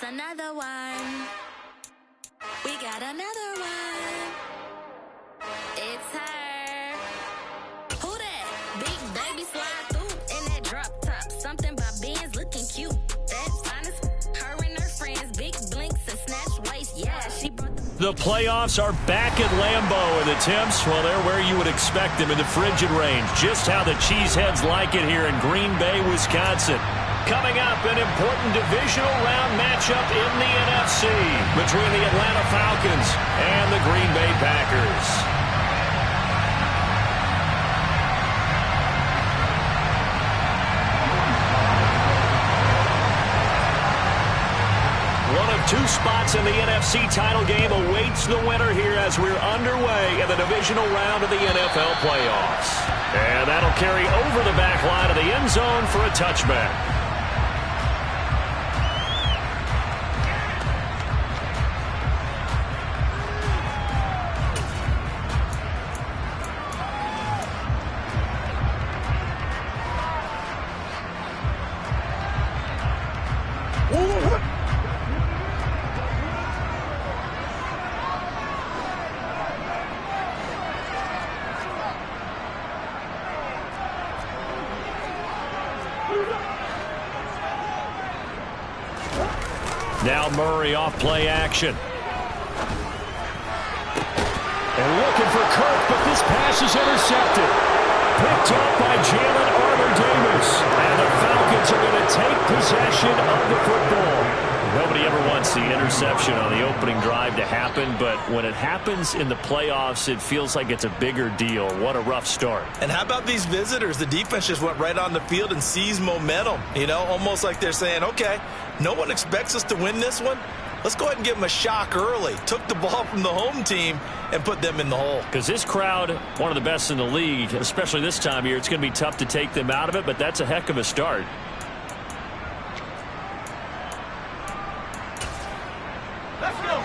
another one. We got another one. It's her. Who that? Big baby slide through in that drop top. Something by Benz looking cute. That's honest. Her and her friends, big blinks and snatch waist. Yeah, she brought the playoffs are back at Lambeau, and the temps, well, they're where you would expect them in the frigid range. Just how the Cheeseheads like it here in Green Bay, Wisconsin. Coming up, an important divisional round matchup in the NFC between the Atlanta Falcons and the Green Bay Packers. One of two spots in the NFC title game awaits the winner here as we're underway in the divisional round of the NFL playoffs. And that'll carry over the back line of the end zone for a touchback. Now Murray off play action. And looking for Kirk, but this pass is intercepted. Picked up by Jalen Armour-Davis. And the Falcons are going to take possession of the football. Nobody ever wants the interception on the opening drive to happen, but when it happens in the playoffs, it feels like it's a bigger deal. What a rough start. And how about these visitors? The defense just went right on the field and seized momentum. You know, almost like they're saying, okay, no one expects us to win this one. Let's go ahead and give them a shock early. Took the ball from the home team and put them in the hole. Because this crowd, one of the best in the league, especially this time of year, it's going to be tough to take them out of it, but that's a heck of a start. Let's go.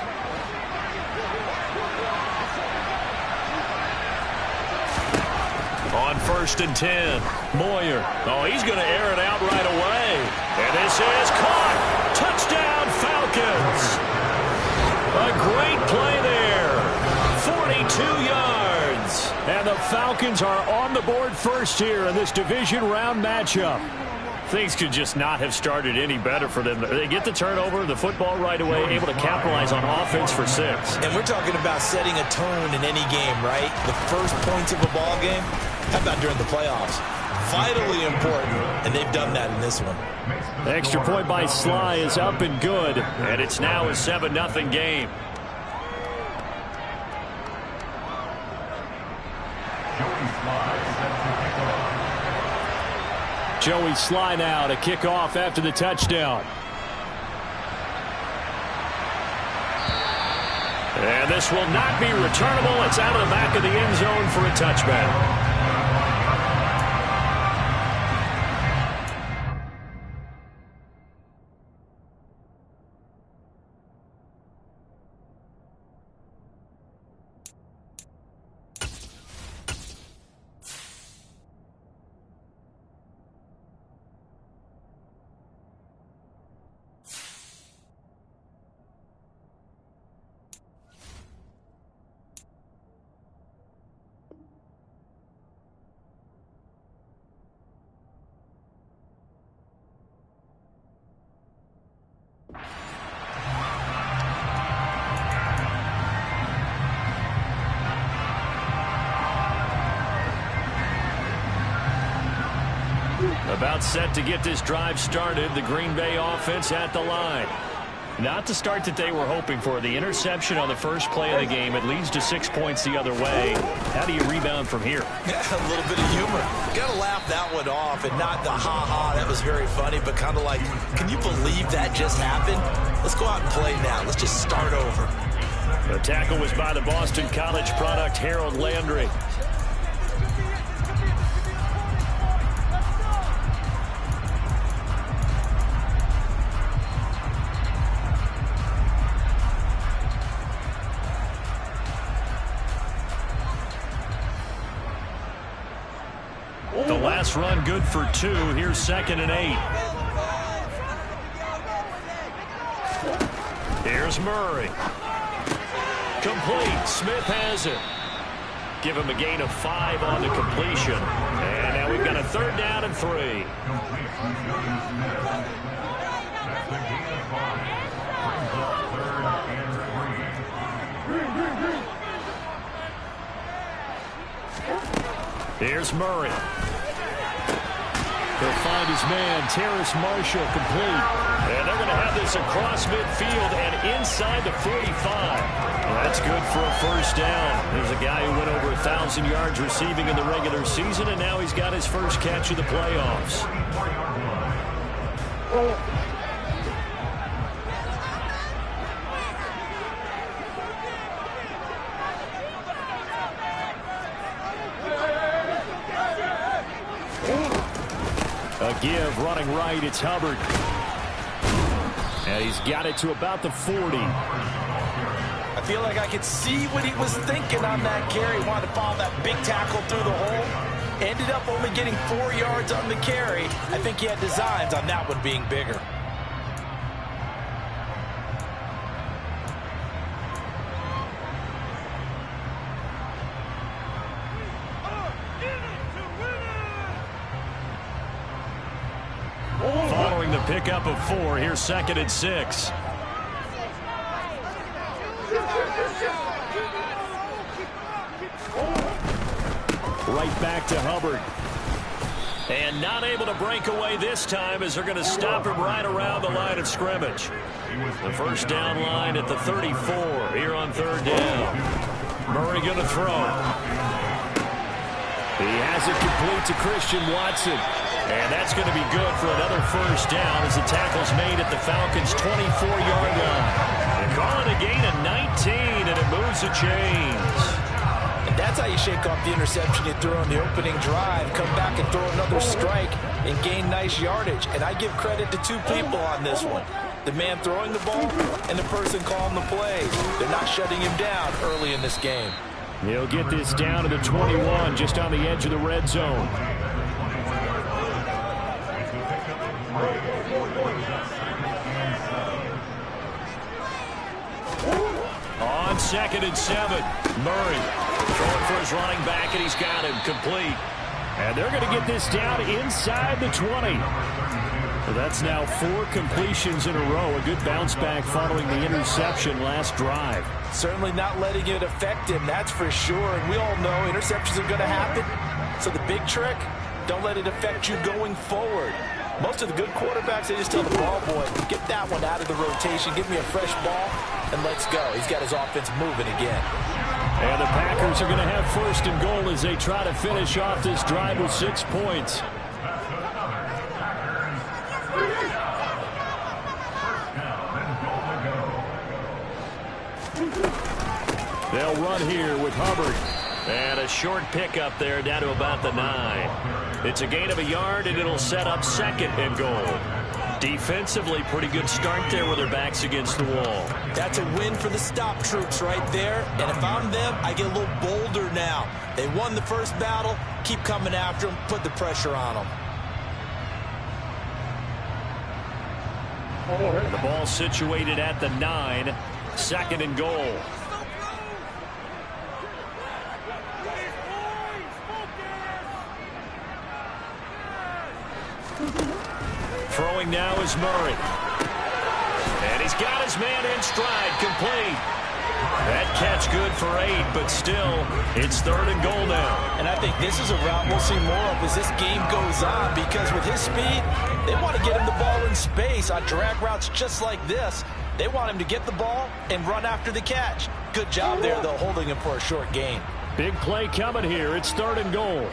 On 1st and 10, Moyer. Oh, he's going to air it out right away. And this is caught. Touchdown, Falcons. A great play there. 42 yards. And the Falcons are on the board first here in this division round matchup. Things could just not have started any better for them. They get the turnover, the football right away, able to capitalize on offense for 6. And we're talking about setting a tone in any game, right? The first points of a ball game, how about during the playoffs? Vitally important, and they've done that in this one. The extra point by Sly is up and good, and it's now a 7-0 game. Joey Sly now to kick off after the touchdown. And this will not be returnable. It's out of the back of the end zone for a touchback. About set to get this drive started. The Green Bay offense at the line. Not the start that they were hoping for. The interception on the first play of the game. It leads to 6 points the other way. How do you rebound from here? Yeah, a little bit of humor. Got to laugh that one off, and not the ha-ha, that was very funny, but kind of like, can you believe that just happened? Let's go out and play now. Let's just start over. The tackle was by the Boston College product, Harold Landry. The last run good for 2. Here's 2nd and 8. Here's Murray. Complete. Smith has it. Give him a gain of 5 on the completion. And now we've got a 3rd down and 3. Here's Murray. He'll find his man, Terrace Marshall, complete. And they're going to have this across midfield and inside the 45. That's good for a 1st down. There's a guy who went over 1,000 yards receiving in the regular season, and now he's got his first catch of the playoffs. A give, running right, it's Hubbard. And he's got it to about the 40. I feel like I could see what he was thinking on that carry. Wanted to follow that big tackle through the hole. Ended up only getting 4 yards on the carry. I think he had designs on that one being bigger. Following the pickup of 4, here's 2nd and 6. Right back to Hubbard. And not able to break away this time as they're going to stop him right around the line of scrimmage. The 1st down line at the 34 here on 3rd down. Murray going to throw. He has it complete to Christian Watson. And that's going to be good for another 1st down as the tackle's made at the Falcons' 24-yard line. They call it a gain of 19, and it moves the chains. And that's how you shake off the interception you threw on the opening drive. Come back and throw another strike and gain nice yardage. And I give credit to 2 people on this one. The man throwing the ball and the person calling the plays. They're not shutting him down early in this game. He'll get this down to the 21, just on the edge of the red zone. On 2nd and 7, Murray throwing for his running back, and he's got him complete. And they're going to get this down inside the 20. So that's now 4 completions in a row. A good bounce back following the interception last drive. Certainly not letting it affect him, that's for sure. And we all know interceptions are going to happen. So the big trick, don't let it affect you going forward. Most of the good quarterbacks, they just tell the ball boy, get that one out of the rotation, give me a fresh ball, and let's go. He's got his offense moving again. And the Packers are going to have 1st and goal as they try to finish off this drive with 6 points. They'll run here with Hubbard. And a short pickup there down to about the 9. It's a gain of a yard, and it'll set up 2nd and goal. Defensively, pretty good start there with their backs against the wall. That's a win for the stop troops right there. And if I'm them, I get a little bolder now. They won the 1st battle. Keep coming after them. Put the pressure on them. The ball situated at the 9. 2nd and goal. Throwing now is Murray. And he's got his man in stride, complete. That catch good for 8, but still, it's 3rd and goal now. And I think this is a route we'll see more of as this game goes on, because with his speed, they want to get him the ball in space on drag routes just like this. They want him to get the ball and run after the catch. Good job there, though, holding him for a short gain. Big play coming here. It's 3rd and goal.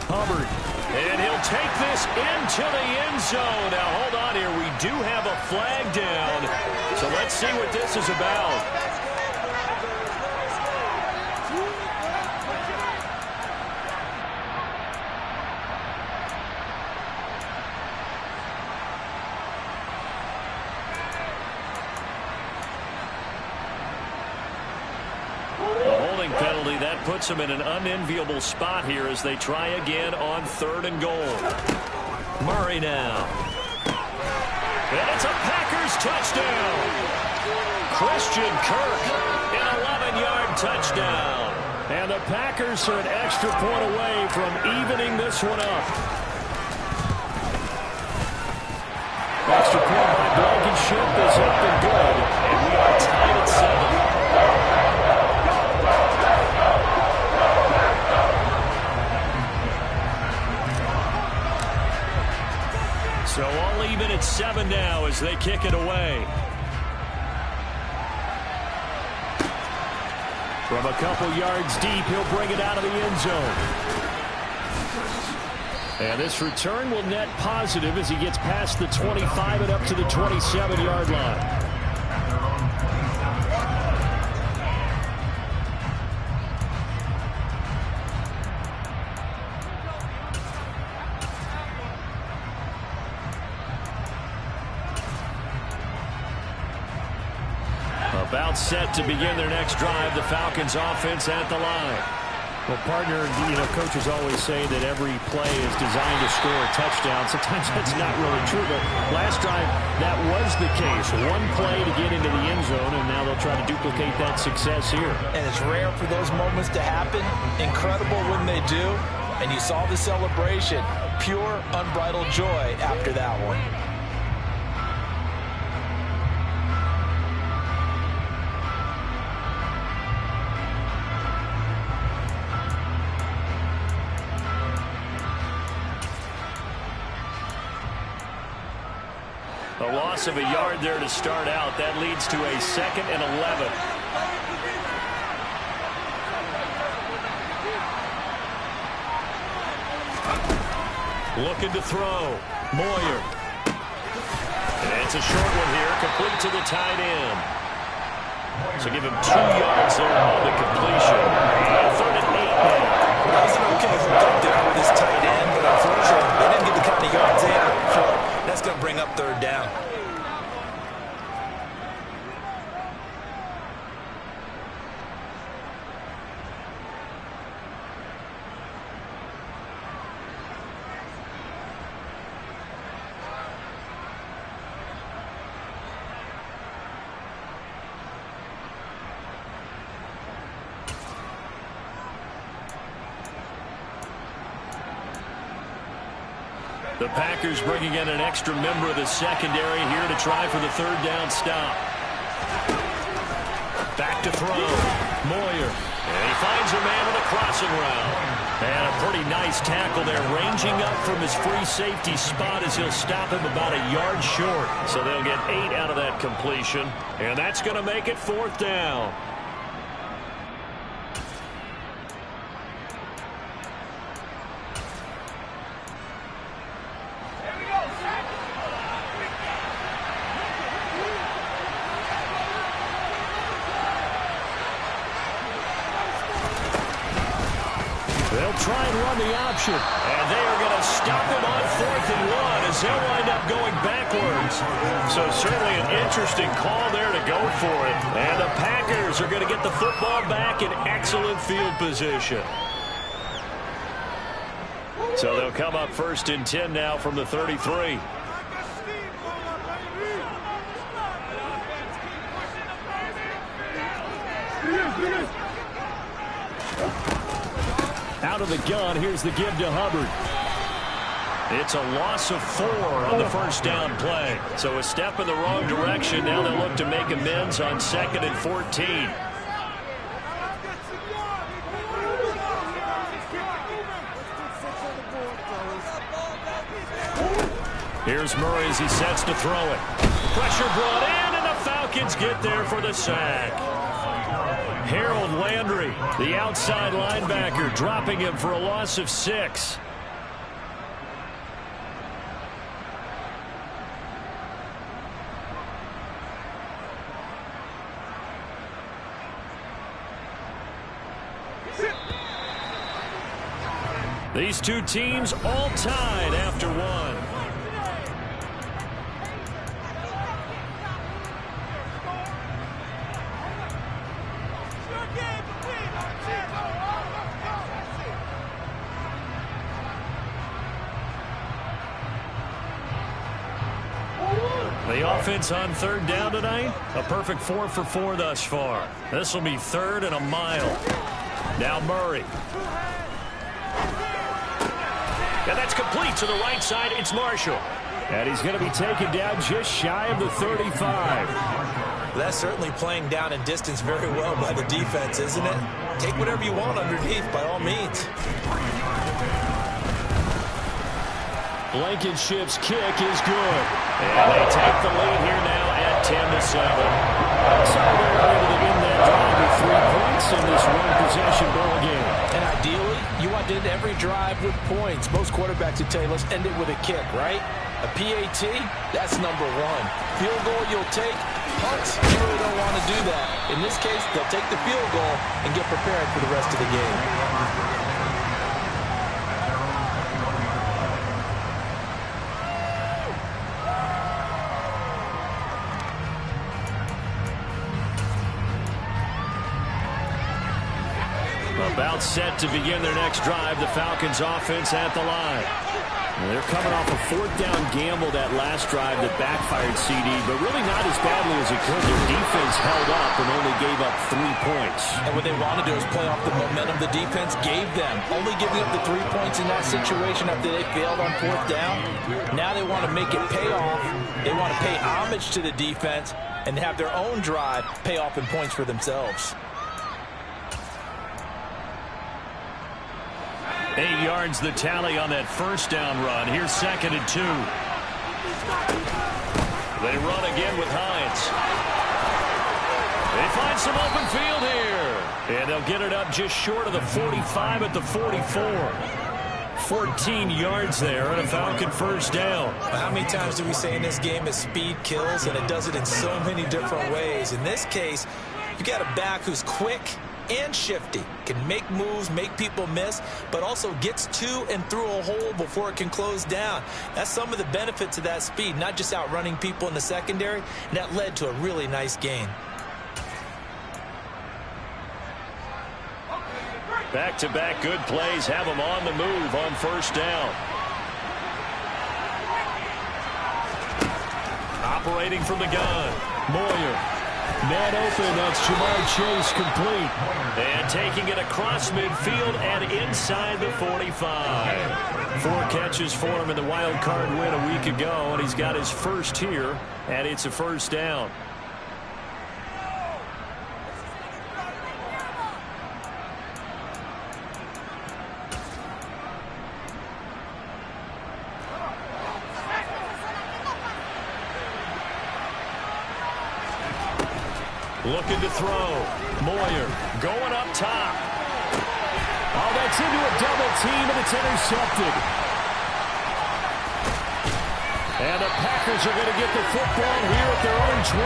Hubbard, and he'll take this into the end zone. Now, hold on here. We do have a flag down, so let's see what this is about. penalty. That puts them in an unenviable spot here as they try again on 3rd and goal. Murray now. And it's a Packers touchdown. Christian Kirk, an 11-yard touchdown. And the Packers are an extra point away from evening this one up. Extra point by Blankenship is up and good. And we are tied at 7. So all even at 7 now as they kick it away. From a couple yards deep, he'll bring it out of the end zone. And this return will net positive as he gets past the 25 and up to the 27-yard line. About set to begin their next drive, the Falcons offense at the line. Well, partner, coaches always say that every play is designed to score a touchdown. Sometimes that's not really true, but last drive, that was the case. One play to get into the end zone, and now they'll try to duplicate that success here. And it's rare for those moments to happen. Incredible when they do. And you saw the celebration. Pure, unbridled joy after that one. A loss of a yard there to start out. That leads to a 2nd and 11. Looking to throw. Moyer. And it's a short one here, complete to the tight end. So give him 2 yards there on the completion. 3rd and 8 now. That was an okay hook up there with his tight end, but unfortunately, they didn't get the kind of yards they had for. That's going to bring up 3rd down. The Packers bringing in an extra member of the secondary here to try for the 3rd down stop. Back to throw. Moyer. And he finds a man with a crossing route. And a pretty nice tackle there, ranging up from his free safety spot as he'll stop him about a yard short. So they'll get 8 out of that completion. And that's going to make it 4th down. They'll try and run the option. And they are going to stop him on 4th and 1 as they'll wind up going backwards. So certainly an interesting call there to go for it. And the Packers are going to get the football back in excellent field position. So they'll come up 1st and 10 now from the 33. Out of the gun, here's the give to Hubbard. It's a loss of 4 on the 1st down play. So a step in the wrong direction. Now they'll look to make amends on 2nd and 14. Here's Murray as he sets to throw it. Pressure brought in, and the Falcons get there for the sack. Harold Landry, the outside linebacker, dropping him for a loss of 6. These two teams all tied after 1. The offense on third down tonight, a perfect 4 for 4 thus far. This will be 3rd and a mile. Now Murray. And that's complete to the right side. It's Marshall. And he's going to be taken down just shy of the 35. That's certainly playing down in distance very well by the defense, isn't it? Take whatever you want underneath, by all means. Blankenship's kick is good. And they take the lead here now at 10-7. So they're able to end that drive with 3 points in this one-possession ball game. And ideally, you want to end every drive with points. Most quarterbacks would tell you, let's end it with a kick, right? A PAT, that's number 1. Field goal you'll take. Punts, you really don't want to do that. In this case, they'll take the field goal and get prepared for the rest of the game. About set to begin their next drive, the Falcons offense at the line. They're coming off a 4th down gamble that last drive that backfired CD, but really not as badly as it could. Their defense held up and only gave up 3 points. And what they want to do is play off the momentum the defense gave them. Only giving up the 3 points in that situation after they failed on 4th down. Now they want to make it pay off. They want to pay homage to the defense and have their own drive pay off in points for themselves. 8 yards the tally on that 1st down run. Here's 2nd and 2. They run again with Hines. They find some open field here. And they'll get it up just short of the 45 at the 44. 14 yards there and a Falcon 1st down. How many times do we say in this game that speed kills, and it does it in so many different ways? In this case, you got a back who's quick and shifty, can make moves, make people miss, but also gets to and through a hole before it can close down. That's some of the benefits of that speed, not just outrunning people in the secondary, and that led to a really nice gain. Back-to-back good plays have them on the move on 1st down. Operating from the gun, Moyer. Man open, that's Jamar Chase complete. And taking it across midfield and inside the 45. 4 catches for him in the wild card win a week ago, and he's got his first here, and it's a 1st down. Looking to throw. Moyer going up top. Oh, that's into a double team, and it's intercepted. And the Packers are going to get the football here at their own 23.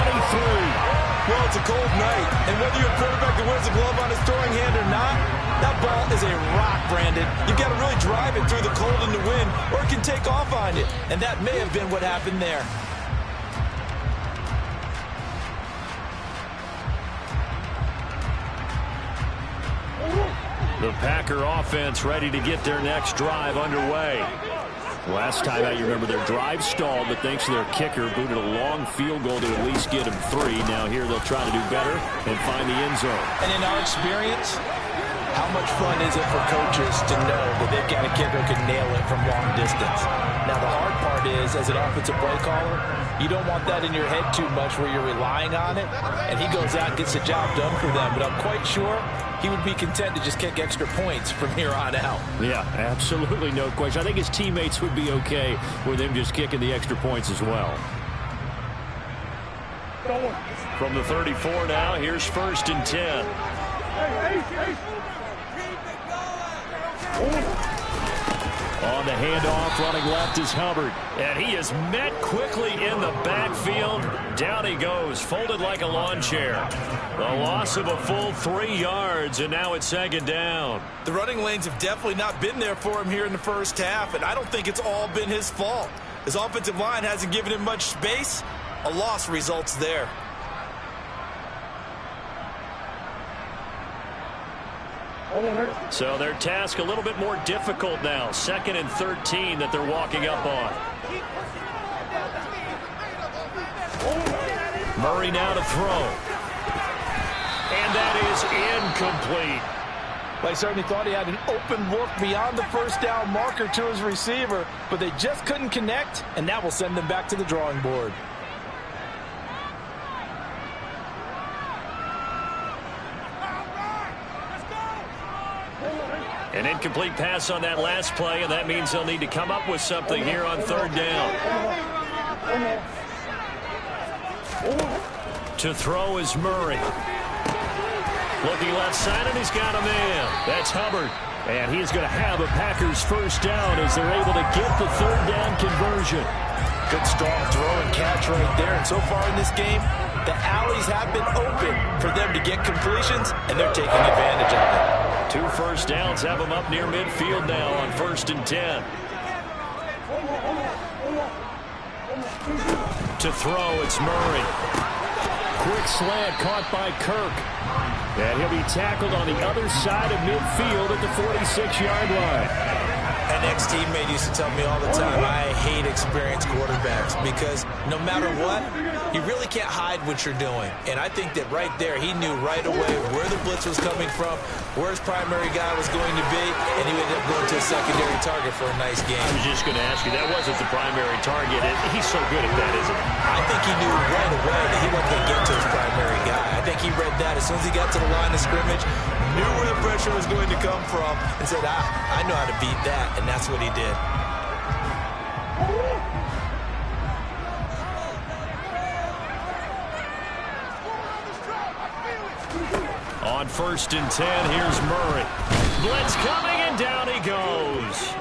Well, it's a cold night, and whether you're a quarterback that wears a glove on his throwing hand or not, that ball is a rock, Brandon. You've got to really drive it through the cold and the wind, or it can take off on you, and that may have been what happened there. The Packer offense ready to get their next drive underway. Last time out, you remember their drive stalled, but thanks to their kicker, booted a long field goal to at least get them 3. Now here they'll try to do better and find the end zone. And in our experience, how much fun is it for coaches to know that they've got a kicker who can nail it from long distance? Now the hard part is, as an offensive play caller, you don't want that in your head too much where you're relying on it, and he goes out and gets the job done for them. But I'm quite sure he would be content to just kick extra points from here on out. Yeah, absolutely no question. I think his teammates would be okay with him just kicking the extra points as well. From the 34 now, here's 1st and 10. On the handoff, running left is Hubbard. And he is met quickly in the backfield. Down he goes, folded like a lawn chair. The loss of a full 3 yards, and now it's 2nd down. The running lanes have definitely not been there for him here in the first half, and I don't think it's all been his fault. His offensive line hasn't given him much space. A loss results there. So their task a little bit more difficult now. 2nd and 13 that they're walking up on. Murray now to throw. And that is incomplete. Well, he certainly thought he had an open look beyond the first down marker to his receiver, but they just couldn't connect, and that will send them back to the drawing board. An incomplete pass on that last play, and that means they'll need to come up with something here on third down. To throw is Murray. Looking left side, and he's got a man. That's Hubbard. And he's going to have a Packers first down as they're able to get the third down conversion. Good strong throw and catch right there. And so far in this game, the alleys have been open for them to get completions, and they're taking advantage of it. 2 first downs have them up near midfield now on 1st and 10. To throw, it's Murray. Quick slant caught by Kirk. And he'll be tackled on the other side of midfield at the 46-yard line. An ex-teammate used to tell me all the time, I hate experienced quarterbacks because no matter what, you really can't hide what you're doing. And I think that right there, he knew right away where the blitz was coming from, where his primary guy was going to be, and he ended up going to a secondary target for a nice game. I was just going to ask you, that wasn't the primary target. He's so good at that, isn't he? I think he knew right away that he wasn't going to get to his primary guy. I think he read that as soon as he got to the line of scrimmage, knew where the pressure was going to come from, and said, I know how to beat that, and that's what he did. On 1st and 10, here's Murray. Blitz coming, and down he goes.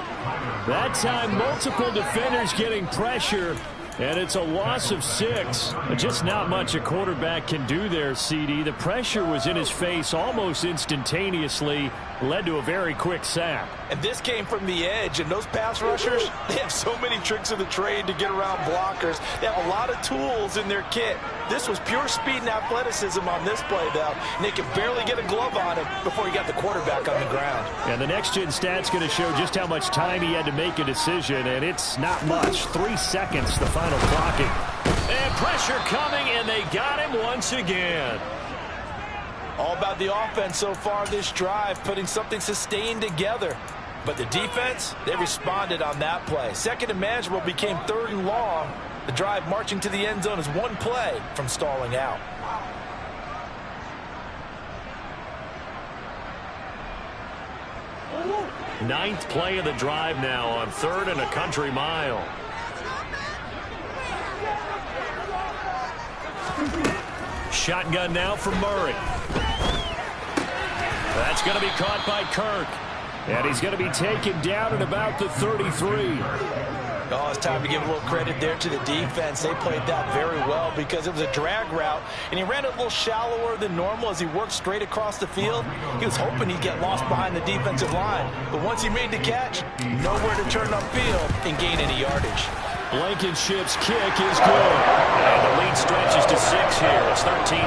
That time, multiple defenders getting pressure, and it's a loss of 6. Just not much a quarterback can do there, CD. The pressure was in his face almost instantaneously, led to a very quick sack. And this came from the edge, and those pass rushers, they have so many tricks of the trade to get around blockers. They have a lot of tools in their kit. This was pure speed and athleticism on this play, though. And they could barely get a glove on him before he got the quarterback on the ground. And the next-gen stat's going to show just how much time he had to make a decision, and it's not much. 3 seconds, the final clocking. And pressure coming, and they got him once again. All about the offense so far this drive, putting something sustained together. But the defense, they responded on that play. Second and manageable became 3rd and long. The drive marching to the end zone is 1 play from stalling out. Ninth play of the drive now on 3rd and a country mile. Shotgun now from Murray. That's going to be caught by Kirk. And he's going to be taken down at about the 33. Oh, it's time to give a little credit there to the defense. They played that very well because it was a drag route, and he ran it a little shallower than normal as he worked straight across the field. He was hoping he'd get lost behind the defensive line, but once he made the catch, nowhere to turn upfield and gain any yardage. Blankenship's kick is good. And the lead stretches to 6 here. It's 13-7.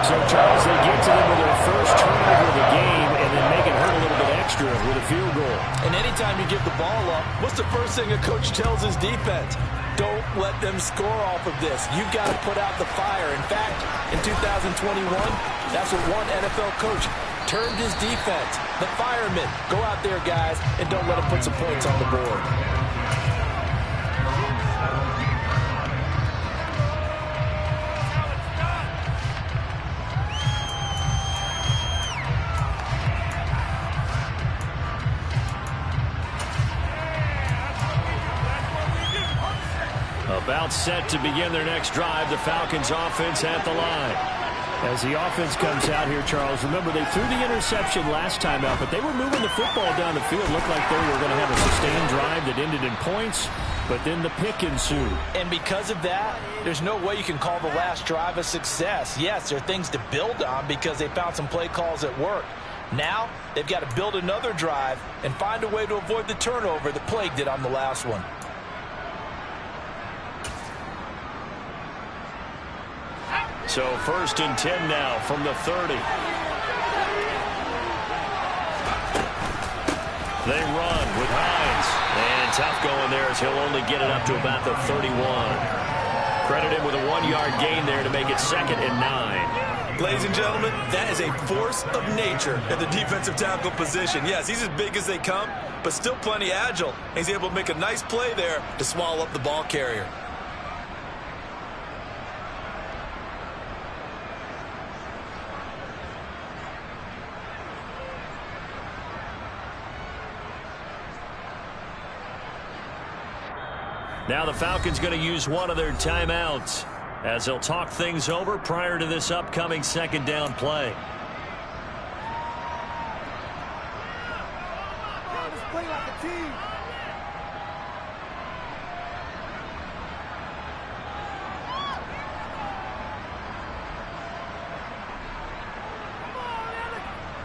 So, Charles, they get to them with their first turnover of the game and then make it hurt a little bit extra with a field goal. And anytime you give the ball up, what's the first thing a coach tells his defense? Don't let them score off of this. You've got to put out the fire. In fact, in 2021, that's what one NFL coach termed his defense. The firemen. Go out there, guys, and don't let them put some points on the board. About set to begin their next drive. The Falcons offense at the line. As the offense comes out here, Charles, remember they threw the interception last time out, but they were moving the football down the field. Looked like they were going to have a sustained drive that ended in points, but then the pick ensued. And because of that, there's no way you can call the last drive a success. Yes, there are things to build on because they found some play calls that work. Now, they've got to build another drive and find a way to avoid the turnover that plagued it on the last one. So 1st and 10 now from the 30. They run with Hines. And tough going there as he'll only get it up to about the 31. credit him with a 1-yard gain there to make it 2nd and 9. Ladies and gentlemen, that is a force of nature at the defensive tackle position. Yes, he's as big as they come, but still plenty agile. He's able to make a nice play there to swallow up the ball carrier. Now the Falcons going to use one of their timeouts as they'll talk things over prior to this upcoming 2nd down play. Let's play like a team. Come on, man.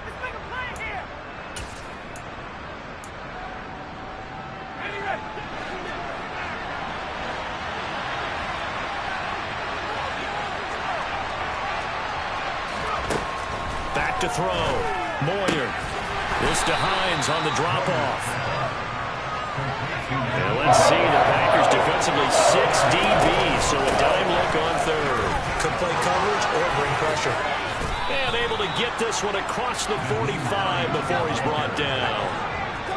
Let's make a play here. Ready. Back to throw. Moyer. This to Hines on the drop-off. And let's see, the Packers defensively 6 DBs, so a dime look on 3rd. Could play coverage or bring pressure. And able to get this one across the 45 before he's brought down.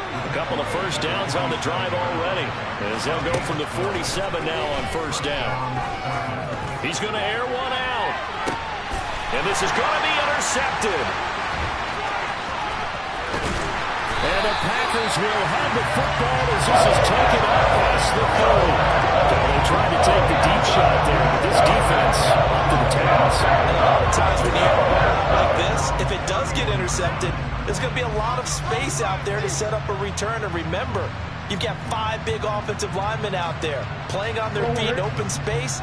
A couple of 1st downs on the drive already, as they'll go from the 47 now on 1st down. He's going to air one out. And this is going to be intercepted. And the Packers will have the football as this is taken up past the 30. They tried to take the deep shot there, but this defense up to the task. And a lot of times when you have a ball like this, if it does get intercepted, there's going to be a lot of space out there to set up a return. And remember, you've got 5 big offensive linemen out there playing on their feet in open space.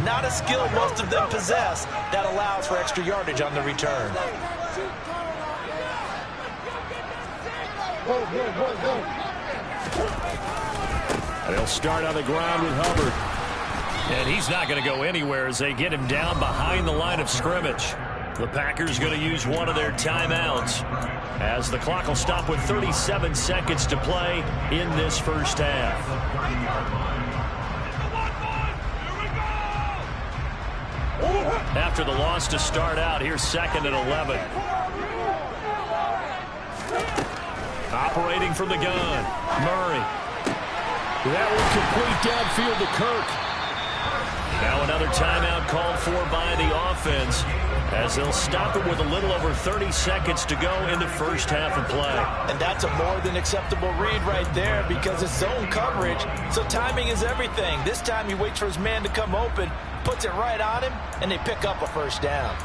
Not a skill most of them possess that allows for extra yardage on the return. And he'll start on the ground with Hubbard. And he's not going to go anywhere as they get him down behind the line of scrimmage. The Packers going to use one of their timeouts as the clock will stop with 37 seconds to play in this 1st half. After the loss to start out, here's 2nd and 11. Operating from the gun, Murray. That will complete downfield to Kirk. Now another timeout called for by the offense as they'll stop it with a little over 30 seconds to go in the 1st half of play. And that's a more than acceptable read right there because it's zone coverage, so timing is everything. This time he waits for his man to come open, puts it right on him, and they pick up a 1st down.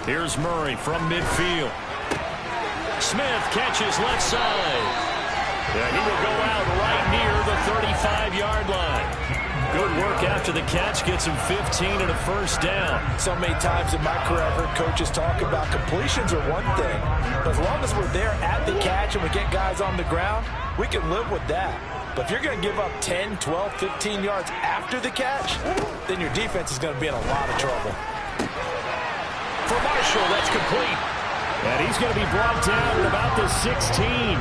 Here's Murray from midfield. Smith catches left side. And he will go out right near the 35-yard line. Good work after the catch. Gets him 15 and a 1st down. So many times in my career I've heard coaches talk about completions are one thing. But as long as we're there at the catch and we get guys on the ground, we can live with that. But if you're going to give up 10, 12, 15 yards after the catch, then your defense is going to be in a lot of trouble. For Marshall, that's complete. And he's going to be brought down at about the 16.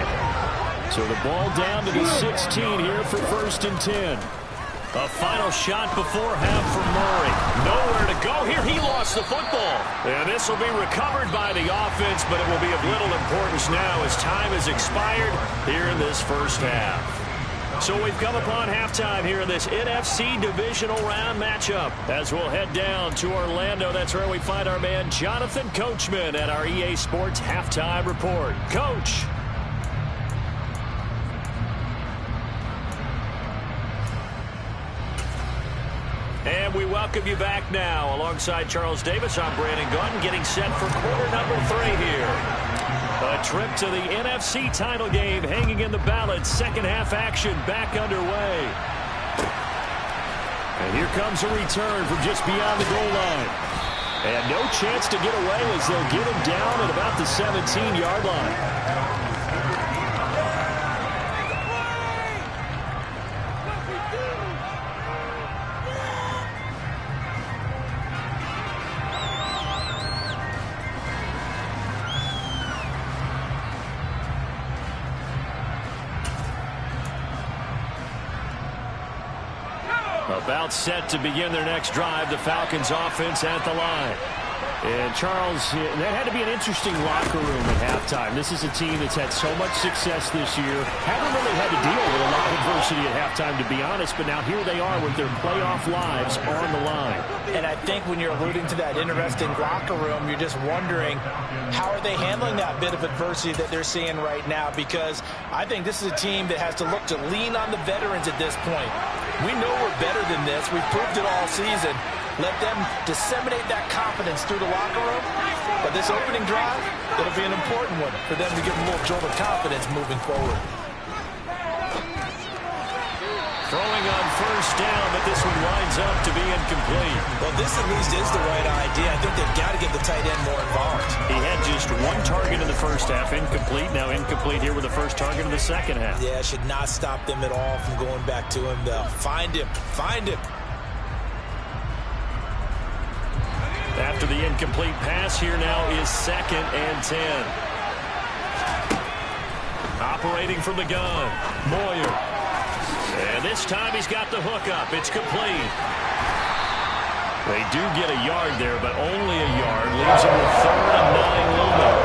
So the ball down to the 16 here for 1st and 10. A final shot before half for Murray. Nowhere to go here. He lost the football. And this will be recovered by the offense, but it will be of little importance now as time has expired here in this 1st half. So we've come upon halftime here in this NFC divisional round matchup. As we'll head down to Orlando, that's where we find our man Jonathan Coachman at our EA Sports Halftime Report. Coach. And we welcome you back now. Alongside Charles Davis, I'm Brandon Gunn, getting set for quarter number 3 here. A trip to the NFC title game hanging in the balance. 2nd half action back underway. And here comes a return from just beyond the goal line. And no chance to get away as they'll get him down at about the 17-yard line. About set to begin their next drive, the Falcons offense at the line. And Charles, that had to be an interesting locker room at halftime. This is a team that's had so much success this year. Haven't really had to deal with a lot of adversity at halftime, to be honest, but now here they are with their playoff lives on the line. And I think when you're alluding to that interesting locker room, you're just wondering how are they handling that bit of adversity that they're seeing right now, because I think this is a team that has to look to lean on the veterans at this point. We know we're better than this. We've proved it all season. Let them disseminate that confidence through the locker room. But this opening drive, it'll be an important one for them to give them a little jolt of confidence moving forward. Throwing on first down, but this one winds up to be incomplete. Well, this at least is the right idea. I think they've got to get the tight end more involved. He had just one target in the first half, incomplete. Now incomplete here with the first target in the second half. Yeah, should not stop them at all from going back to him, though. Find him. Find him. After the incomplete pass, here now is 2nd and 10. Operating from the gun, Moyer. And this time he's got the hook up. It's complete. They do get a yard there, but only a yard. Leaves them with 3rd and 9 looming.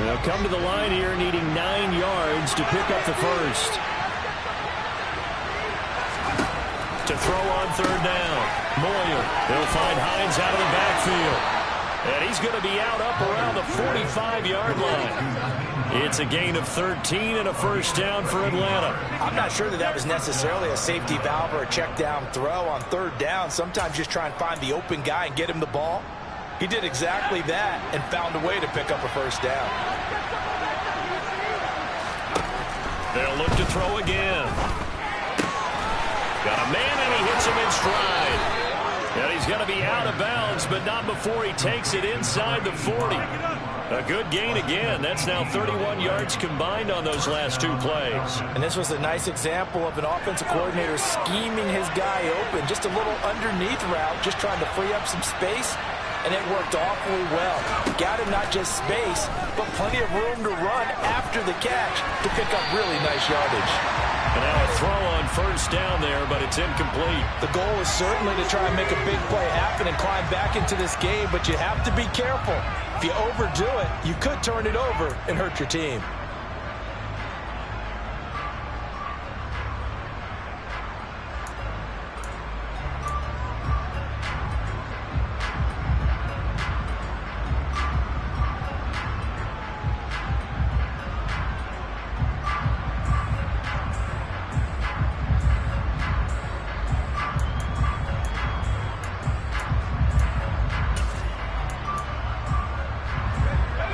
They'll come to the line here needing 9 yards to pick up the first. To throw on 3rd down. Moyer. They'll find Hines out of the backfield. And he's going to be out up around the 45-yard line. It's a gain of 13 and a first down for Atlanta. I'm not sure that was necessarily a safety valve or a check down throw on 3rd down. Sometimes just try and find the open guy and get him the ball. He did exactly that and found a way to pick up a first down. They'll look to throw again. Got a man and he hits him in stride. And he's going to be out of bounds, but not before he takes it inside the 40. A good gain again. That's now 31 yards combined on those last 2 plays. And this was a nice example of an offensive coordinator scheming his guy open. Just a little underneath route, just trying to free up some space. And it worked awfully well. Got him not just space, but plenty of room to run after the catch to pick up really nice yardage. And now a throw on first down there, but it's incomplete. The goal is certainly to try and make a big play happen and climb back into this game, but you have to be careful. If you overdo it, you could turn it over and hurt your team.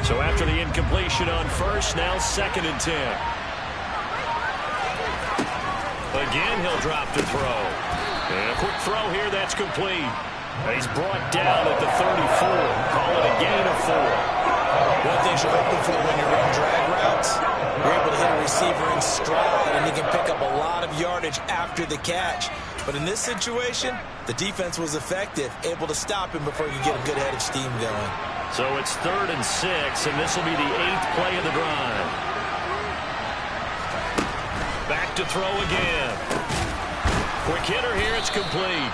So after the incompletion on first, now 2nd and 10. Again, he'll drop to throw. And a quick throw here, that's complete. He's brought down at the 34. Call it a gain of 4. One thing you're hoping for when you run drag routes, you're able to hit a receiver in stride, and he can pick up a lot of yardage after the catch. But in this situation, the defense was effective, able to stop him before he could get a good head of steam going. So it's 3rd and 6, and this will be the 8th play of the drive. Back to throw again. Quick hitter here, it's complete.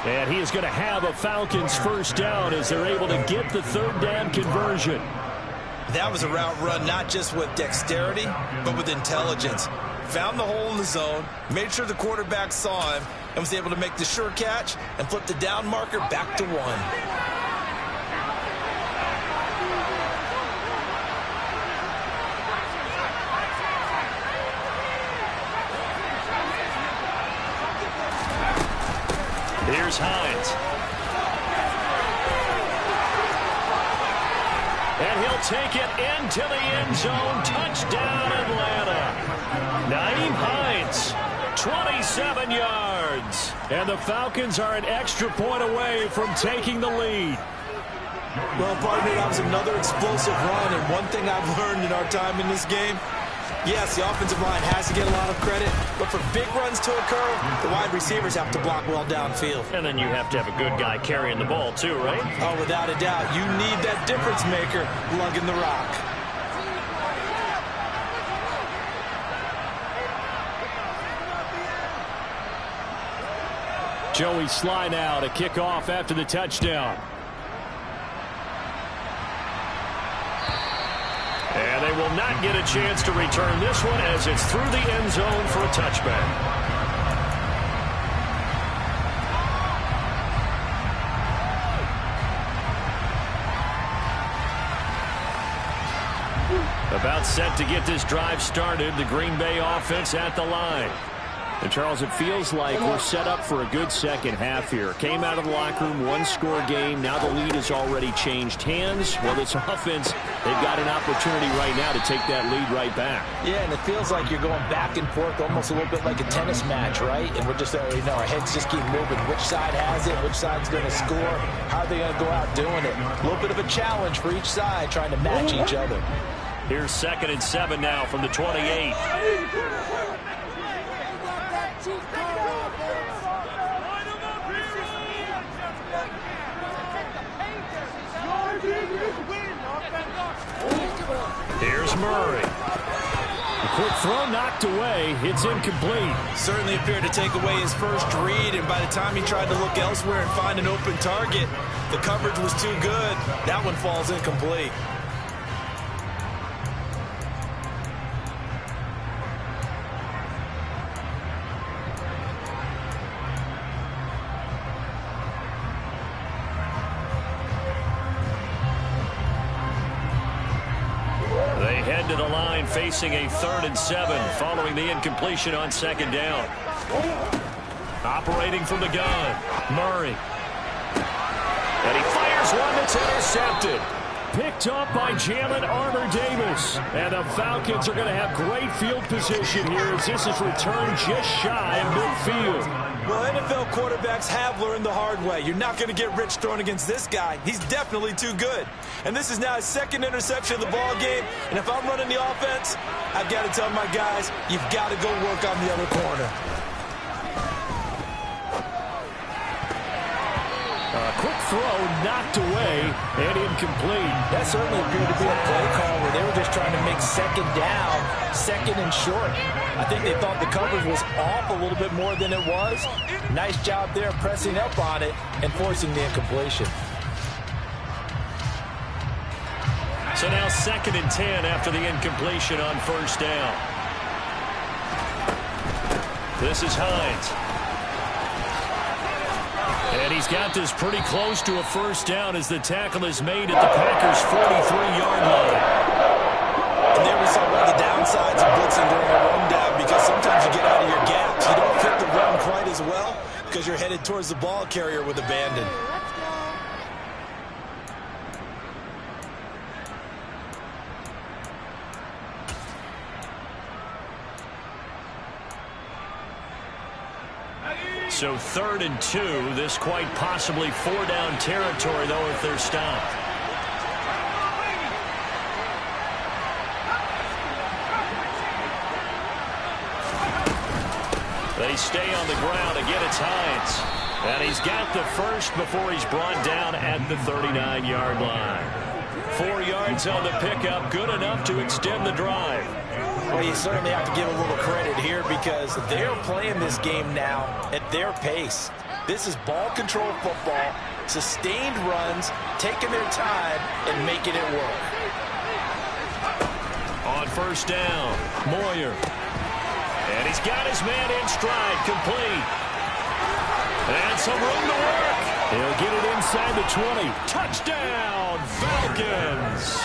And he is going to have a Falcons first down as they're able to get the 3rd down conversion. That was a route run not just with dexterity, but with intelligence. Found the hole in the zone, made sure the quarterback saw him, and was able to make the sure catch and flip the down marker back to 1. Here's Hines. And he'll take it into the end zone. Touchdown, Atlanta. Nyheim Hines, 27 yards. And the Falcons are an extra point away from taking the lead. Well, pardon me, that was another explosive run. And one thing I've learned in our time in this game, Yes, the offensive line has to get a lot of credit, but for big runs to occur, the wide receivers have to block well downfield. And then you have to have a good guy carrying the ball too, right? Oh, without a doubt. You need that difference maker lugging the rock. Joey Sly now to kick off after the touchdown. And they will not get a chance to return this one as it's through the end zone for a touchback. About set to get this drive started, the Green Bay offense at the line. And, Charles, it feels like we're set up for a good second half here. Came out of the locker room, one-score game. Now the lead has already changed hands. Well, this offense, they've got an opportunity right now to take that lead right back. Yeah, and it feels like you're going back and forth almost a little bit like a tennis match, right? And we're just, our heads just keep moving. Which side has it? Which side's going to score? How are they going to go out doing it? A little bit of a challenge for each side trying to match each other. Here's 2nd and 7 now from the 28. Here's Murray. A quick throw knocked away. It's incomplete. Certainly appeared to take away his first read, and by the time he tried to look elsewhere and find an open target, the coverage was too good. That one falls incomplete. Head to the line facing a 3rd and 7 following the incompletion on 2nd down. Operating from the gun, Murray. And he fires one that's intercepted. Picked up by Jalen Armour-Davis. And the Falcons are going to have great field position here as this is returned just shy of midfield. Well, NFL quarterbacks have learned the hard way. You're not going to get rich throwing against this guy. He's definitely too good. And this is now his 2nd interception of the ball game. And if I'm running the offense, I've got to tell my guys, you've got to go work on the other corner. A quick throw knocked away and incomplete. That certainly appeared to be a play call where they were just trying to make 2nd down, 2nd and short. I think they thought the coverage was off a little bit more than it was. Nice job there pressing up on it and forcing the incompletion. So now 2nd and 10 after the incompletion on 1st down. This is Hines. And he's got this pretty close to a 1st down as the tackle is made at the Packers' 43-yard line. And there we saw one of the downsides of blitzing during a run down, because sometimes you get out of your gaps. You don't fit the run quite as well because you're headed towards the ball carrier with abandon. So 3rd and 2. This quite possibly 4-down territory, though, if they're stopped. They stay on the ground. Again, it's Hines. And he's got the first before he's brought down at the 39-yard line. 4 yards on the pickup, good enough to extend the drive. Well, you certainly have to give a little credit here because they're playing this game now at their pace. This is ball control football, sustained runs, taking their time and making it work. On 1st down, Moyer. And he's got his man in stride, complete. And some room to work. He'll get it inside the 20. Touchdown, Falcons.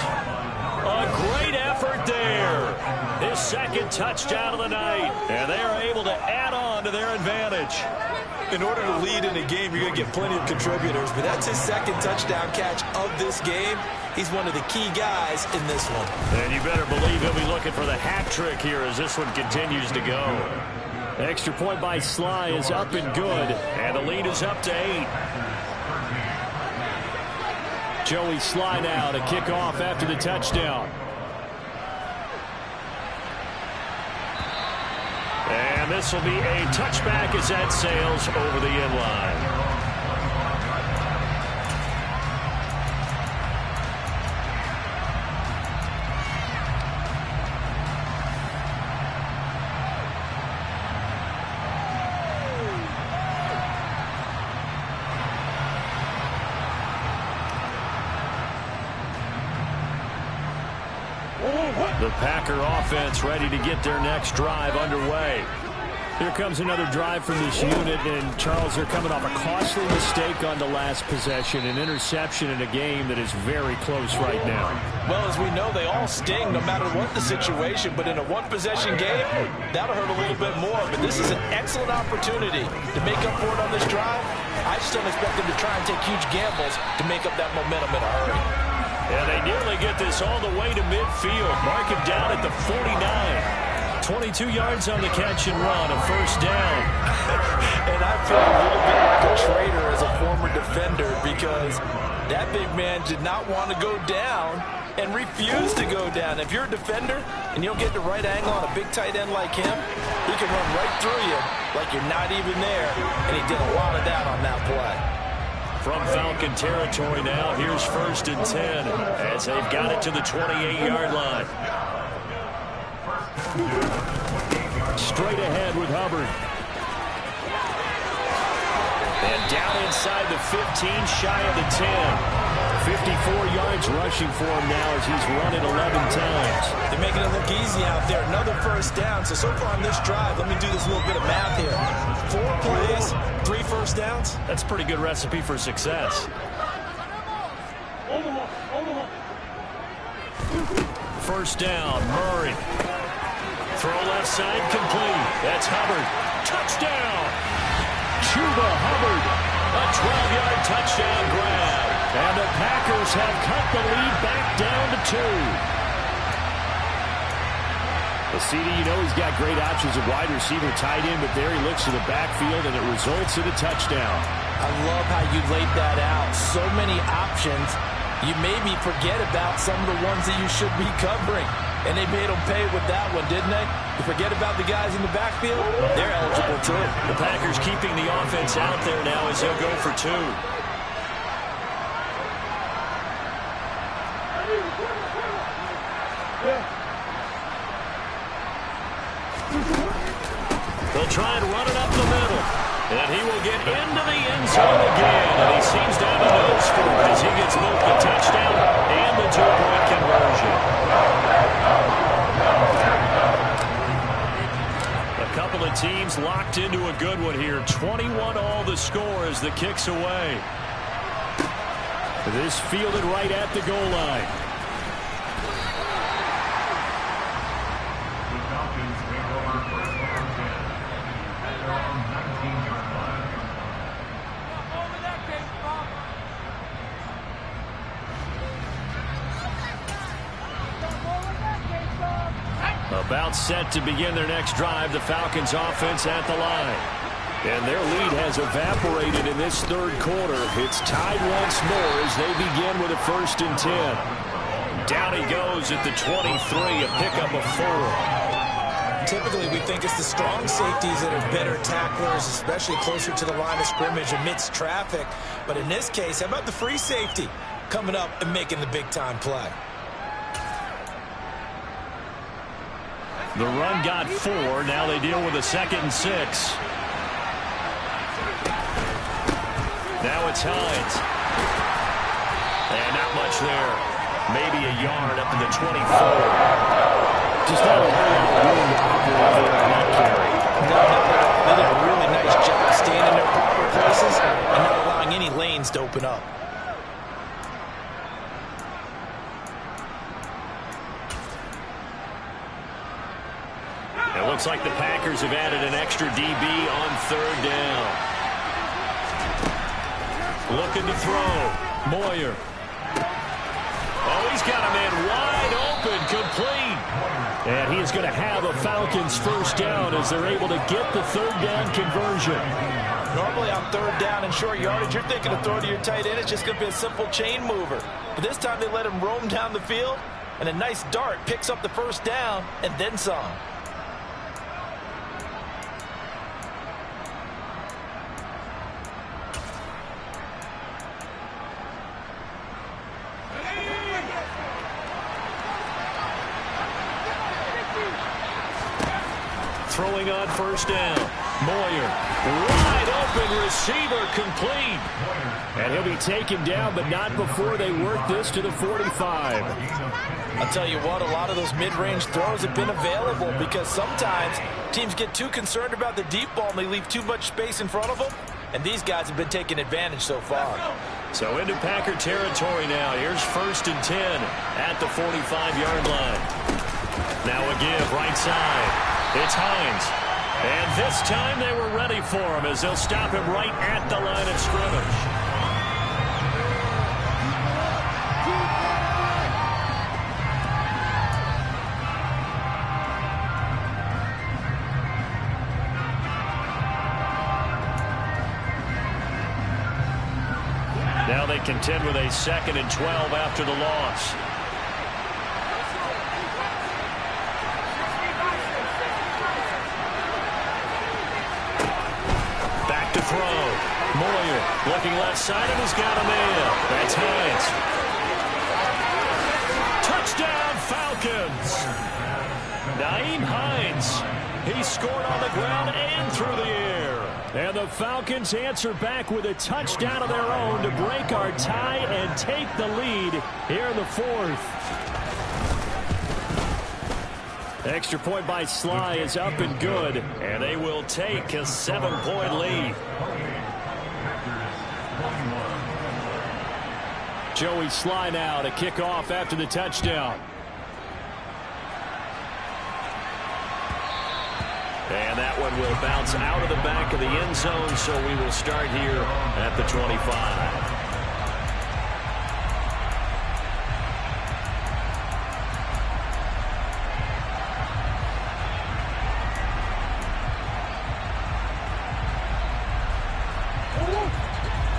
A great effort there. His 2nd touchdown of the night. And they are able to add on to their advantage. In order to lead in a game, you're going to get plenty of contributors, but that's his 2nd touchdown catch of this game. He's one of the key guys in this one. And you better believe he'll be looking for the hat trick here as this one continues to go. Extra point by Sly is up and good. And the lead is up to 8. Joey Sly now to kick off after the touchdown. this will be a touchback as that sails over the end line. The Packer offense ready to get their next drive underway. Here comes another drive from this unit, and Charles, they're coming off a costly mistake on the last possession, an interception in a game that is very close right now. Well, as we know, they all sting no matter what the situation, but in a one-possession game, that'll hurt a little bit more. But this is an excellent opportunity to make up for it on this drive. I just don't expect them to try and take huge gambles to make up that momentum in a hurry. And they nearly get this all the way to midfield. Mark it down at the 49. 22 yards on the catch and run, a first down. And I feel a little bit like a traitor as a former defender because that big man did not want to go down and refused to go down. If you're a defender and you don't get the right angle on a big tight end like him, he can run right through you like you're not even there. And he did a lot of that on that play. From Falcon territory now, here's 1st and 10 as they've got it to the 28-yard line. Straight ahead with Hubbard. And down inside the 15, shy of the 10. 54 yards rushing for him now as he's run it 11 times. They're making it look easy out there. Another first down. So far on this drive, let me do this little bit of math here. 4 plays, 3 first downs. That's a pretty good recipe for success. First down, Murray. Throw left side, complete. That's Hubbard. Touchdown! Chuba Hubbard. A 12-yard touchdown grab. And the Packers have cut the lead back down to 2. Well, CD, you know he's got great options at wide receiver, tight end, but there he looks to the backfield, and it results in a touchdown. I love how you laid that out. So many options. You maybe forget about some of the ones that you should be covering. And they made them pay with that one, didn't they? You forget about the guys in the backfield? They're eligible, too. The Packers keeping the offense out there now as they'll go for 2. They'll try and run it up the middle. And he will get into the end zone again. And he seems to have a nose for it as he gets both the touchdown and the 2-point conversion. A couple of teams locked into a good one here. 21 all the score as the kick's away. This fielded right at the goal line. About set to begin their next drive, the Falcons offense at the line. And their lead has evaporated in this third quarter. It's tied once more as they begin with a 1st and 10. Down he goes at the 23, a pickup of 4. Typically, we think it's the strong safeties that are better tacklers, especially closer to the line of scrimmage amidst traffic. But in this case, how about the free safety coming up and making the big-time play? The run got 4. Now they deal with a 2nd and 6. Now it's Hines. And not much there. Maybe a yard up to the 24. Just not a whole lot of room to operate there on that carry. They did a really nice job staying in their proper places and not allowing any lanes to open up. It looks like the Packers have added an extra DB on 3rd down. Looking to throw. Moyer. Oh, he's got a man wide open, complete. And he is going to have a Falcons 1st down as they're able to get the 3rd down conversion. Normally on 3rd down and short yardage, you're thinking of throwing to your tight end. It's just going to be a simple chain mover. But this time they let him roam down the field, and a nice dart picks up the 1st down and then some. throwing on first down. Moyer, wide open receiver, complete. And he'll be taken down, but not before they work this to the 45. I'll tell you what, a lot of those mid-range throws have been available because sometimes teams get too concerned about the deep ball and they leave too much space in front of them, and these guys have been taking advantage so far. So into Packer territory now. Here's 1st and 10 at the 45-yard line. Now a give right side. It's Hines. And this time they were ready for him as they'll stop him right at the line of scrimmage. Now they contend with a 2nd and 12 after the loss. Back to throw. Moyer looking left side and he's got a man. That's Hines. Touchdown Falcons. Nyheim Hines. He scored on the ground and through the air. And the Falcons answer back with a touchdown of their own to break our tie and take the lead here in the 4th. Extra point by Sly is up and good. And they will take a 7-point lead. Joey Sly now to kick off after the touchdown. And that one will bounce out of the back of the end zone, so we will start here at the 25.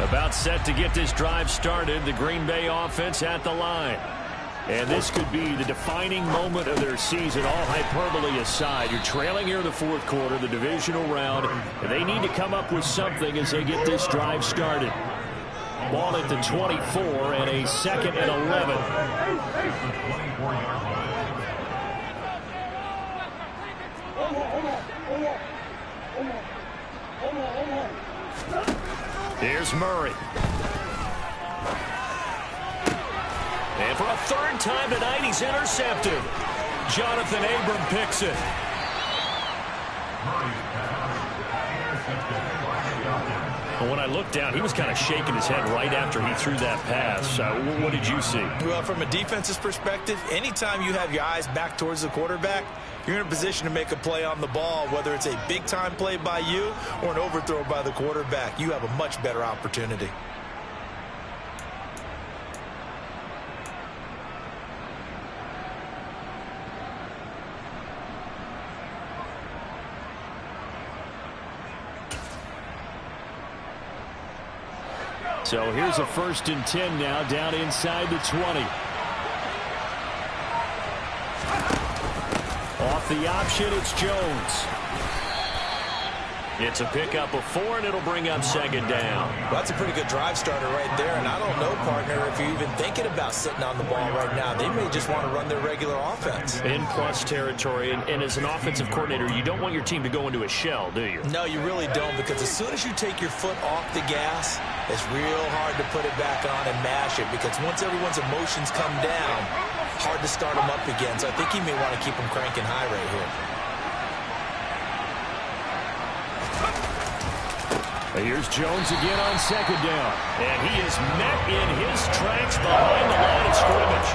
About set to get this drive started, the Green Bay offense at the line. And this could be the defining moment of their season, all hyperbole aside. You're trailing here in the 4th quarter, the divisional round, and they need to come up with something as they get this drive started. Ball at the 24 and a 2nd and 11. Here's Murray. And for a 3rd time tonight, he's intercepted. Jonathan Abram picks it. Well, when I looked down, he was kind of shaking his head right after he threw that pass. What did you see? Well, from a defense's perspective, anytime you have your eyes back towards the quarterback, you're in a position to make a play on the ball, whether it's a big-time play by you or an overthrow by the quarterback. You have a much better opportunity. So here's a 1st and 10 now down inside the 20. Off the option, it's Jones. It's a pickup of 4, and it'll bring up 2nd down. Well, that's a pretty good drive starter right there, and I don't know, partner, if you're even thinking about sitting on the ball right now. They may just want to run their regular offense. In plus territory, and as an offensive coordinator, you don't want your team to go into a shell, do you? No, you really don't, because as soon as you take your foot off the gas, it's real hard to put it back on and mash it, because once everyone's emotions come down, hard to start them up again. So I think he may want to keep them cranking high right here. Here's Jones again on 2nd down. And he is met in his tracks behind the line of scrimmage.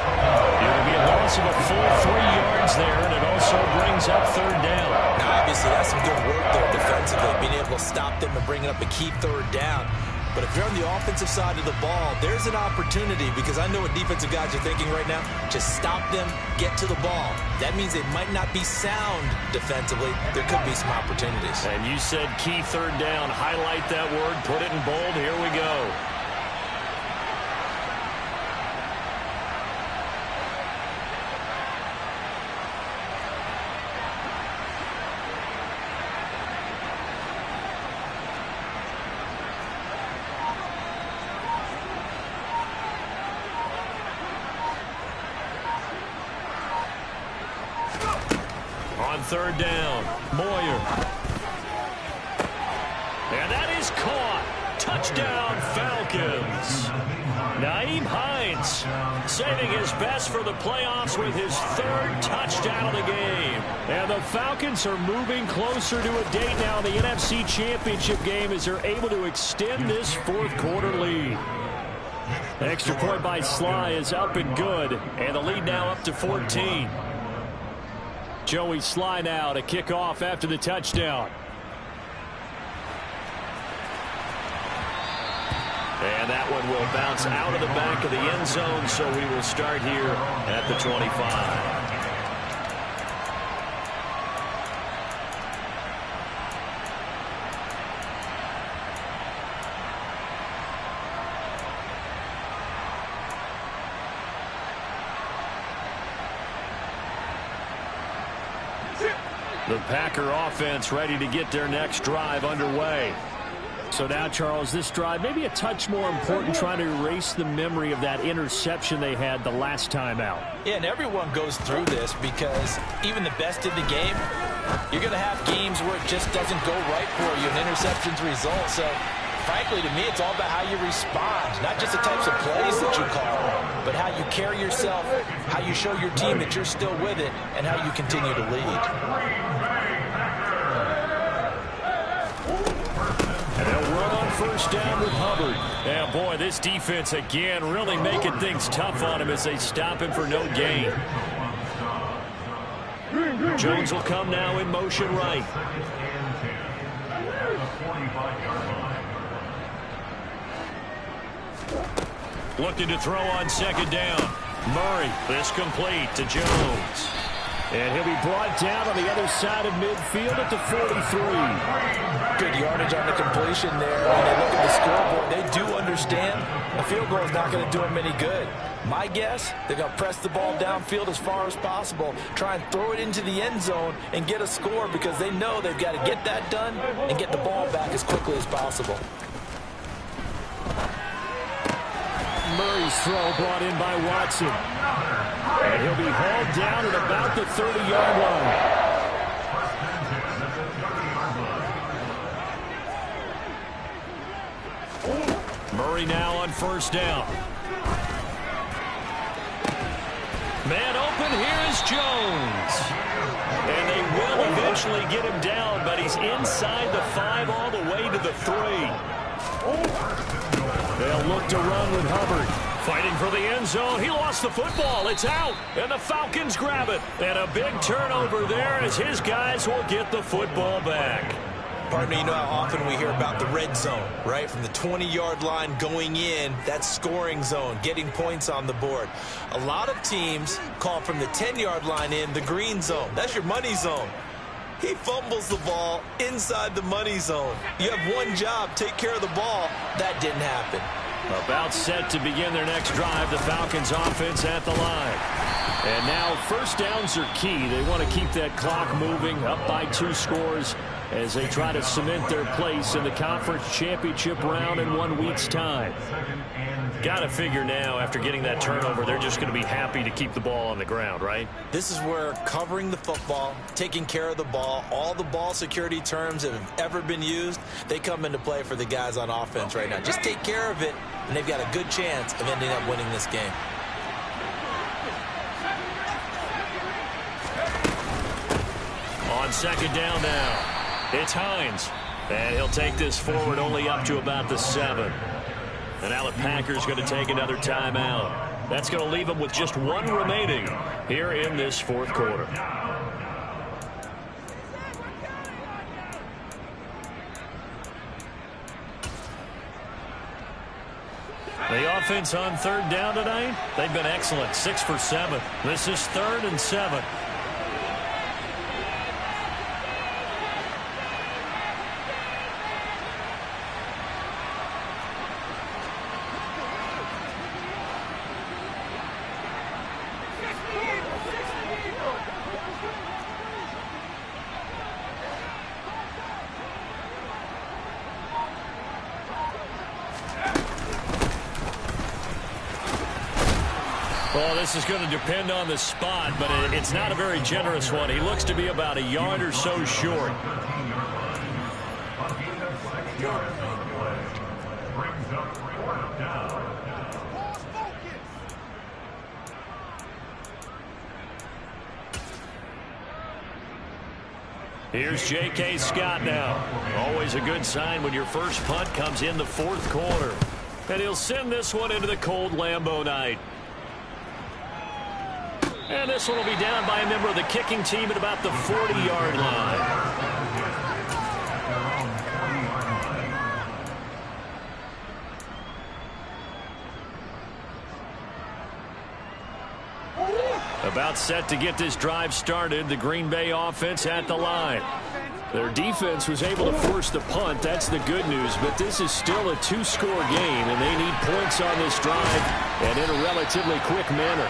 It'll be a loss of a full 3 yards there, and it also brings up 3rd down. Now, obviously, that's some good work there defensively, being able to stop them and bringing up a key 3rd down. But if you're on the offensive side of the ball, there's an opportunity, because I know what defensive guys are thinking right now. Just stop them, get to the ball. That means they might not be sound defensively. There could be some opportunities. And you said key 3rd down. Highlight that word. Put it in bold. Here we go. third down. Moyer. And that is caught. Touchdown, Falcons. Nyheim Hines saving his best for the playoffs with his third touchdown of the game. And the Falcons are moving closer to a date now in the NFC Championship game as they're able to extend this fourth quarter lead. Extra point by Sly is up and good. And the lead now up to 14. Joey Sly now to kick off after the touchdown. And that one will bounce out of the back of the end zone, so we will start here at the 25. The Packer offense ready to get their next drive underway. So now, Charles, this drive maybe a touch more important, trying to erase the memory of that interception they had the last time out. Yeah, and everyone goes through this because even the best in the game, you're going to have games where it just doesn't go right for you, and interceptions result. So, frankly, to me, it's all about how you respond, not just the types of plays that you call, but how you carry yourself, how you show your team that you're still with it, and how you continue to lead. First down with Hubbard. Yeah, boy, this defense again really making things tough on him as they stop him for no gain. Jones will come now in motion right. Looking to throw on second down. Murray, this complete to Jones. And he'll be brought down on the other side of midfield at the 43. Good yardage on the completion there. When they look at the scoreboard, they do understand a field goal is not going to do them any good. My guess, they're going to press the ball downfield as far as possible, try and throw it into the end zone and get a score because they know they've got to get that done and get the ball back as quickly as possible. Murray's throw brought in by Watson. And he'll be hauled down at about the 30-yard line. Murray now on first down. Man open, here is Jones. And they will eventually get him down, but he's inside the 5 all the way to the 3. They'll look to run with Hubbard. Fighting for the end zone. He lost the football. It's out. And the Falcons grab it. And a big turnover there as his guys will get the football back. Pardon me, you know how often we hear about the red zone, right? From the 20-yard line going in, that's scoring zone, getting points on the board. A lot of teams call from the 10-yard line in the green zone. That's your money zone. He fumbles the ball inside the money zone. You have one job, take care of the ball. That didn't happen. About set to begin their next drive, the Falcons offense at the line. And now first downs are key. They want to keep that clock moving, up by 2 scores as they try to cement their place in the conference championship round in 1 week's time. Got to figure now, after getting that turnover, they're just going to be happy to keep the ball on the ground, right? This is where covering the football, taking care of the ball, all the ball security terms that have ever been used, they come into play for the guys on offense right now. Just take care of it, and they've got a good chance of ending up winning this game. On second down now, it's Hines. And he'll take this forward only up to about the 7. And now the Packers going to take another timeout. That's going to leave them with just 1 remaining here in this fourth quarter. The offense on third down tonight, they've been excellent, 6 for 7. This is 3rd and 7. this is going to depend on the spot, but it's not a very generous one. He looks to be about a yard or so short. Here's J.K. Scott now. Always a good sign when your first punt comes in the fourth quarter. And he'll send this one into the cold Lambeau night. And this one will be down by a member of the kicking team at about the 40-yard line. About set to get this drive started. The Green Bay offense at the line. Their defense was able to force the punt. That's the good news. But this is still a two-score game, and they need points on this drive and in a relatively quick manner.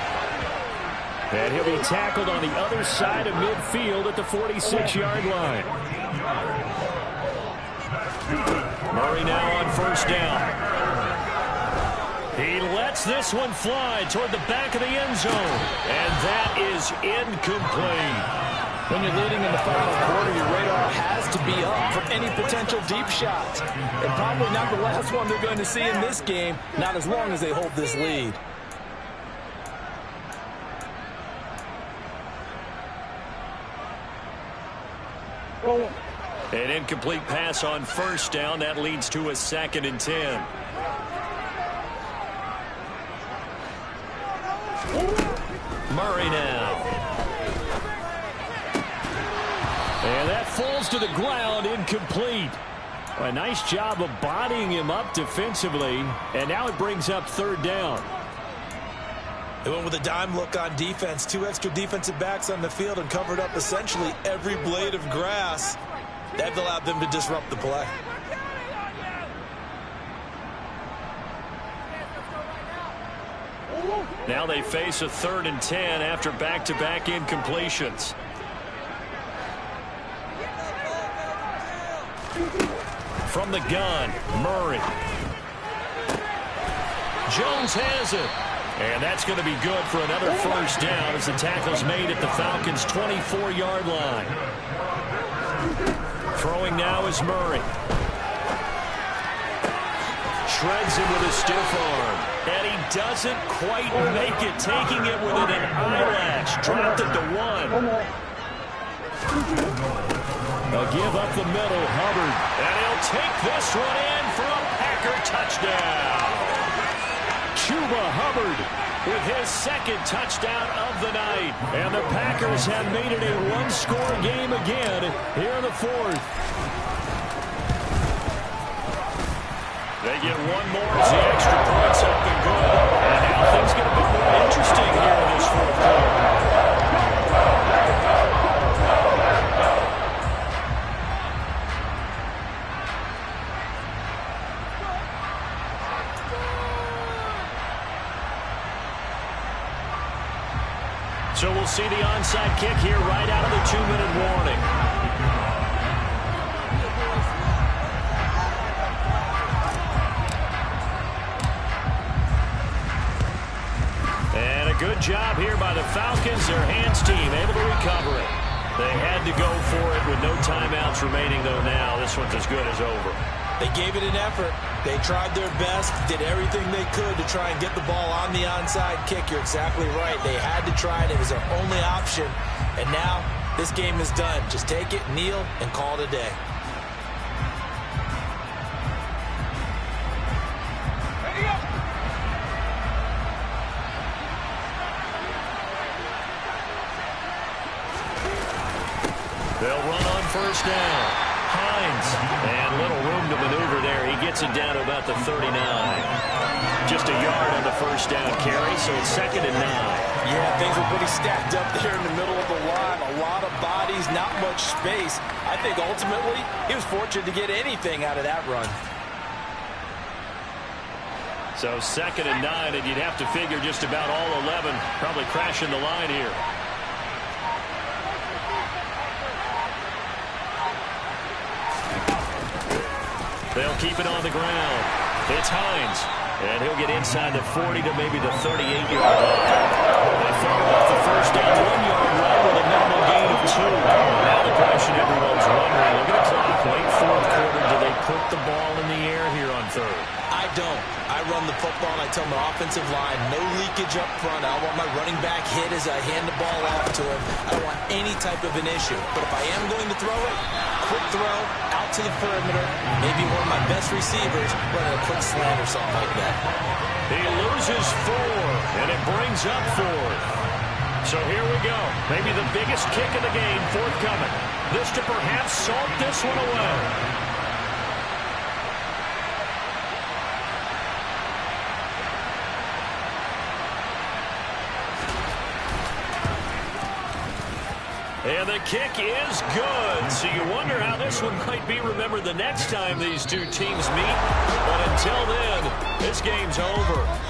And he'll be tackled on the other side of midfield at the 46-yard line. Murray now on first down. He lets this one fly toward the back of the end zone. And that is incomplete. When you're leading in the final quarter, your radar has to be up for any potential deep shots. And probably not the last one they're going to see in this game, not as long as they hold this lead. An incomplete pass on first down. That leads to a 2nd and 10. Murray now. And that falls to the ground, incomplete. A nice job of bodying him up defensively, and now it brings up 3rd down. They went with a dime look on defense. 2 extra defensive backs on the field and covered up essentially every blade of grass. That allowed them to disrupt the play. Now they face a 3rd and 10 after back-to-back incompletions. From the gun, Murray. Jones has it. And that's going to be good for another first down as the tackle's made at the Falcons' 24-yard line. Throwing now is Murray. Shreds him with a stiff arm. And he doesn't quite make it, taking it within an eyelash. Dropped it to 1. A give up the middle, Hubbard. And he'll take this one in for a Packer touchdown. Chuba Hubbard with his 2nd touchdown of the night. And the Packers have made it a one-score game again here in the 4th. They get one more as the extra point's up and good. And now things get a bit more interesting here in this 4th quarter. So we'll see the onside kick here right out of the 2-minute warning. And a good job here by the Falcons. Their hands team able to recover it. They had to go for it with no timeouts remaining, though now this one's as good as over. They gave it an effort. They tried their best, did everything they could to try and get the ball on the onside kick. You're exactly right. They had to try it. It was their only option. And now this game is done. Just take it, kneel, and call it a day. They'll run on first down. Hines, and little room to maneuver there. He gets it down to about the 39. Just a yard on the first down carry, so it's 2nd and 9. Yeah, things were pretty stacked up there in the middle of the line. A lot of bodies, not much space. I think ultimately he was fortunate to get anything out of that run. So 2nd and 9, and you'd have to figure just about all 11 probably crashing the line here. They'll keep it on the ground. It's Hines. And he'll get inside the 40 to maybe the 38-yard line. They follow up the first down 1-yard run with a minimal gain of 2. Now the question everyone's wondering, look at the clock, late fourth quarter. Do they put the ball in the air here on third? I don't. I run the football and I tell my offensive line, no leakage up front. I want my running back hit as I hand the ball off to him. I don't want any type of an issue. But if I am going to throw it, quick throw, out to the perimeter, maybe one of my best receivers running a quick slant or something like that. He loses 4, and it brings up 4. So here we go. Maybe the biggest kick of the game forthcoming. This to perhaps salt this one away. And the kick is good. So you wonder how this one might be remembered the next time these two teams meet. But until then, this game's over.